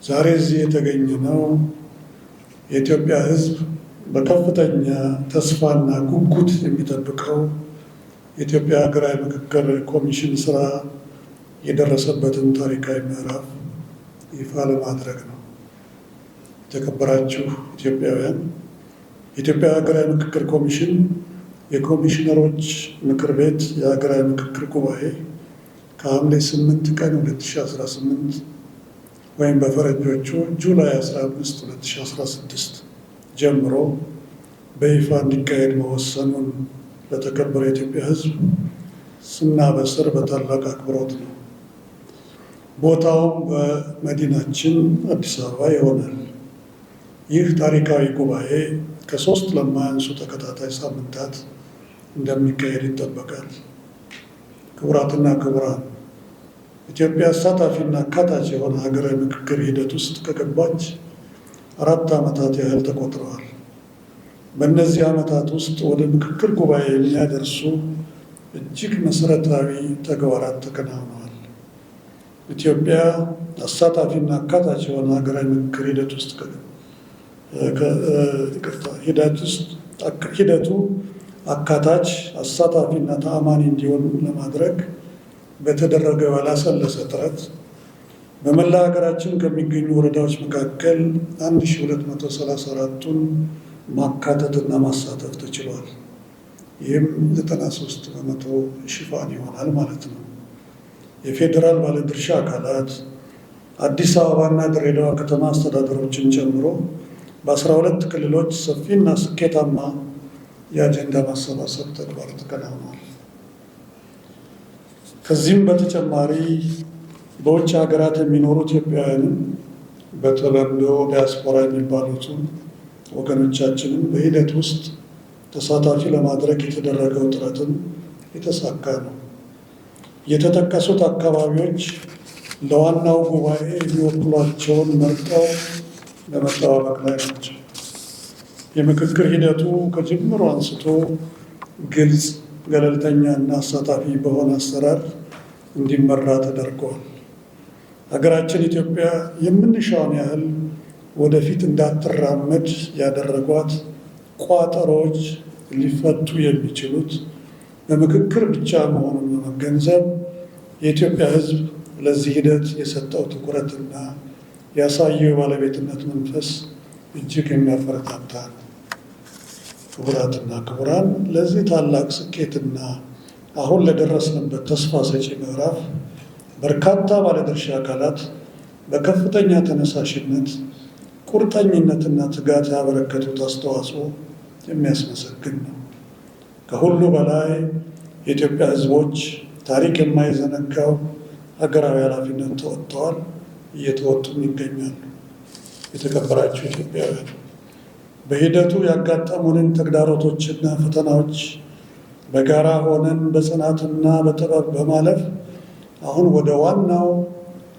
ዛሬ እዚህ የተገኘነው የኢትዮጵያ ሕዝብ በከፍተኛ ተስፋና ጉጉት የሚጠብቀው የኢትዮጵያ ሀገራዊ ምክክር ኮሚሽን ስራ የደረሰበትን ታሪካዊ ምዕራፍ ይፋ ለማድረግ ነው። የተከበራችሁ ኢትዮጵያውያን፣ የኢትዮጵያ ሀገራዊ ምክክር ኮሚሽን የኮሚሽነሮች ምክር ቤት የሀገራዊ ምክክር ጉባኤ ከሐምሌ 8 ቀን 2018 ወይም በፈረንጆቹ ጁላይ 15 2016 ጀምሮ በይፋ እንዲካሄድ መወሰኑን ለተከበረ የኢትዮጵያ ሕዝብ ስናበስር በታላቅ አክብሮት ነው። ቦታውም በመዲናችን አዲስ አበባ ይሆናል። ይህ ታሪካዊ ጉባኤ ከ3 ለማያንሱ ተከታታይ ሳምንታት እንደሚካሄድ ይጠበቃል። ክቡራትና ክቡራን፣ ኢትዮጵያ አሳታፊና አካታች የሆነ ሀገራዊ ምክክር ሂደት ውስጥ ከገባች 4 ዓመታት ያህል ተቆጥረዋል። በእነዚህ ዓመታት ውስጥ ወደ ምክክር ጉባኤ የሚያደርሱ እጅግ መሰረታዊ ተግባራት ተከናውነዋል። ኢትዮጵያ አሳታፊና አካታች የሆነ ሀገራዊ ምክክር ሂደት ውስጥ ሂደቱ አካታች፣ አሳታፊና ተአማኒ እንዲሆን ለማድረግ በተደረገው ያላሰለሰ ጥረት በመላ ሀገራችን ከሚገኙ ወረዳዎች መካከል 1234ቱን ማካተትና ማሳተፍ ተችሏል። ይህም 93 በመቶ ሽፋን ይሆናል ማለት ነው። የፌዴራል ባለድርሻ አካላት አዲስ አበባና ድሬዳዋ ከተማ አስተዳደሮችን ጨምሮ በ12 ክልሎች ሰፊና ስኬታማ የአጀንዳ ማሰባሰብ ተግባር ተከናውኗል። ከዚህም በተጨማሪ በውጭ ሀገራት የሚኖሩ ኢትዮጵያውያንን በተለምዶ ዲያስፖራ የሚባሉትን ወገኖቻችንን በሂደት ውስጥ ተሳታፊ ለማድረግ የተደረገው ጥረትም የተሳካ ነው። የተጠቀሱት አካባቢዎች ለዋናው ጉባኤ የሚወክሏቸውን መርጠው በመጠባበቅ ላይ ናቸው። የምክክር ሂደቱ ከጅምሩ አንስቶ ግልጽ፣ ገለልተኛ እና አሳታፊ በሆነ አሰራር እንዲመራ ተደርገዋል። ሀገራችን ኢትዮጵያ የምንሻውን ያህል ወደፊት እንዳትራመድ ያደረጓት ቋጠሮዎች ሊፈቱ የሚችሉት በምክክር ብቻ መሆኑን በመገንዘብ የኢትዮጵያ ሕዝብ ለዚህ ሂደት የሰጠው ትኩረትና ያሳየው የባለቤትነት መንፈስ እጅግ የሚያበረታታ ነው። ክቡራትና ክቡራን፣ ለዚህ ታላቅ ስኬትና አሁን ለደረስንበት ተስፋ ሰጪ ምዕራፍ በርካታ ባለድርሻ አካላት በከፍተኛ ተነሳሽነት፣ ቁርጠኝነትና ትጋት ያበረከቱት አስተዋጽኦ የሚያስመሰግን ነው። ከሁሉ በላይ የኢትዮጵያ ሕዝቦች ታሪክ የማይዘነጋው ሀገራዊ ኃላፊነት ተወጥተዋል፣ እየተወጡም ይገኛሉ። የተከበራችሁ ኢትዮጵያውያን፣ በሂደቱ ያጋጠሙንን ተግዳሮቶችና ፈተናዎች በጋራ ሆነን በጽናትና በጥበብ በማለፍ አሁን ወደ ዋናው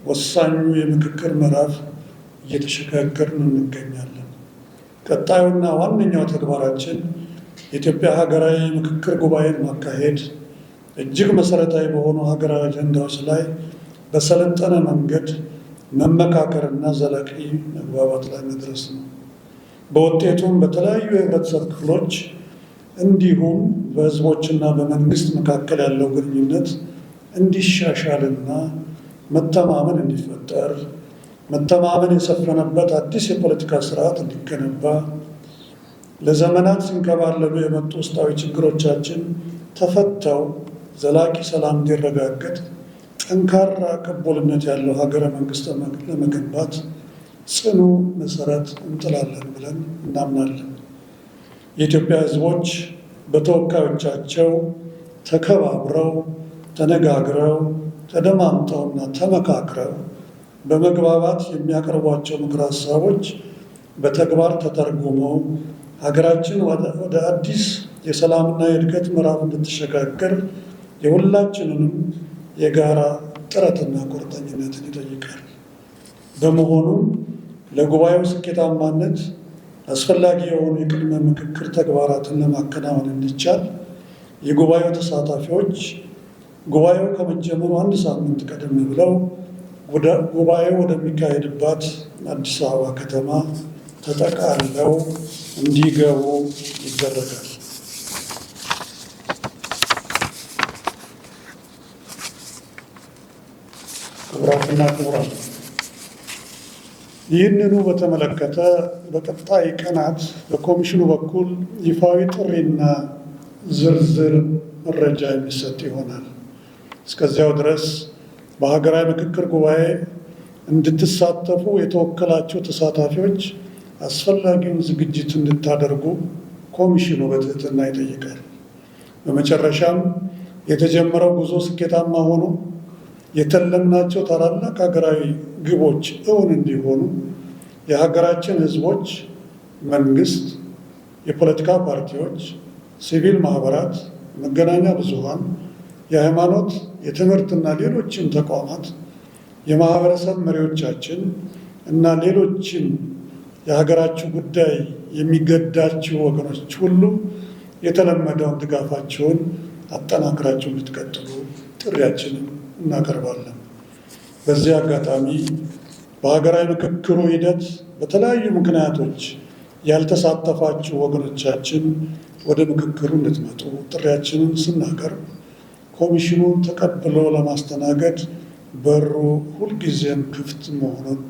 ወሳኙ የምክክር ምዕራፍ እየተሸጋገርን እንገኛለን። ቀጣዩና ዋነኛው ተግባራችን የኢትዮጵያ ሀገራዊ ምክክር ጉባኤን ማካሄድ፣ እጅግ መሰረታዊ በሆኑ ሀገራዊ አጀንዳዎች ላይ በሰለጠነ መንገድ መመካከርና ዘላቂ መግባባት ላይ መድረስ ነው። በውጤቱም በተለያዩ የህብረተሰብ ክፍሎች እንዲሁም በህዝቦችና በመንግስት መካከል ያለው ግንኙነት እንዲሻሻልና መተማመን እንዲፈጠር፣ መተማመን የሰፈነበት አዲስ የፖለቲካ ስርዓት እንዲገነባ፣ ለዘመናት ሲንከባለሉ የመጡ ውስጣዊ ችግሮቻችን ተፈተው ዘላቂ ሰላም እንዲረጋገጥ ጠንካራ ቅቡልነት ያለው ሀገረ መንግስት ለመገንባት ጽኑ መሰረት እንጥላለን ብለን እናምናለን። የኢትዮጵያ ህዝቦች በተወካዮቻቸው ተከባብረው፣ ተነጋግረው፣ ተደማምጠውና ተመካክረው በመግባባት የሚያቀርቧቸው ምክር ሀሳቦች በተግባር ተተርጉመው ሀገራችን ወደ አዲስ የሰላምና የእድገት ምዕራፍ እንድትሸጋገር የሁላችንንም የጋራ ጥረትና ቁርጠኝነትን ይጠይቃል። በመሆኑም ለጉባኤው ስኬታማነት አስፈላጊ የሆኑ የቅድመ ምክክር ተግባራትን ለማከናወን እንዲቻል የጉባኤው ተሳታፊዎች ጉባኤው ከመጀመሩ 1 ሳምንት ቀደም ብለው ጉባኤው ወደሚካሄድባት አዲስ አበባ ከተማ ተጠቃለው እንዲገቡ ይደረጋል። ክቡራትና ክቡራን፣ ይህንኑ በተመለከተ በቀጣይ ቀናት በኮሚሽኑ በኩል ይፋዊ ጥሪና ዝርዝር መረጃ የሚሰጥ ይሆናል። እስከዚያው ድረስ በሀገራዊ ምክክር ጉባኤ እንድትሳተፉ የተወከላቸው ተሳታፊዎች አስፈላጊውን ዝግጅት እንድታደርጉ ኮሚሽኑ በትህትና ይጠይቃል። በመጨረሻም የተጀመረው ጉዞ ስኬታማ ሆኖ የተለምናቸው ታላላቅ ሀገራዊ ግቦች እውን እንዲሆኑ የሀገራችን ሕዝቦች፣ መንግስት፣ የፖለቲካ ፓርቲዎች፣ ሲቪል ማህበራት፣ መገናኛ ብዙሃን፣ የሃይማኖት፣ የትምህርትና ሌሎችም ተቋማት፣ የማህበረሰብ መሪዎቻችን እና ሌሎችም የሀገራችሁ ጉዳይ የሚገዳችሁ ወገኖች ሁሉ የተለመደውን ድጋፋቸውን አጠናክራችሁ እንድትቀጥሉ ጥሪያችንን እናቀርባለን። በዚህ አጋጣሚ በሀገራዊ ምክክሩ ሂደት በተለያዩ ምክንያቶች ያልተሳተፋችሁ ወገኖቻችን ወደ ምክክሩ እንድትመጡ ጥሪያችንን ስናቀርብ ኮሚሽኑን ተቀብሎ ለማስተናገድ በሩ ሁልጊዜም ክፍት መሆኑን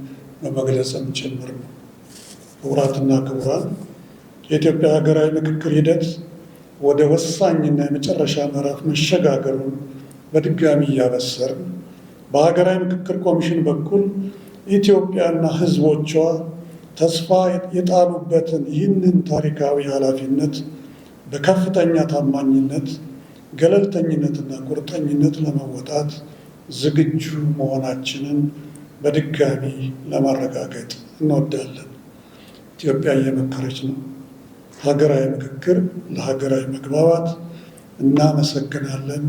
በመግለጽም ጭምር ነው። ክቡራትና ክቡራን፣ የኢትዮጵያ ሀገራዊ ምክክር ሂደት ወደ ወሳኝና የመጨረሻ ምዕራፍ መሸጋገሩን በድጋሚ እያበሰርን በሀገራዊ ምክክር ኮሚሽን በኩል ኢትዮጵያና ሕዝቦቿ ተስፋ የጣሉበትን ይህንን ታሪካዊ ኃላፊነት በከፍተኛ ታማኝነት፣ ገለልተኝነትና ቁርጠኝነት ለመወጣት ዝግጁ መሆናችንን በድጋሚ ለማረጋገጥ እንወዳለን። ኢትዮጵያ እየመከረች ነው። ሀገራዊ ምክክር ለሀገራዊ መግባባት። እናመሰግናለን።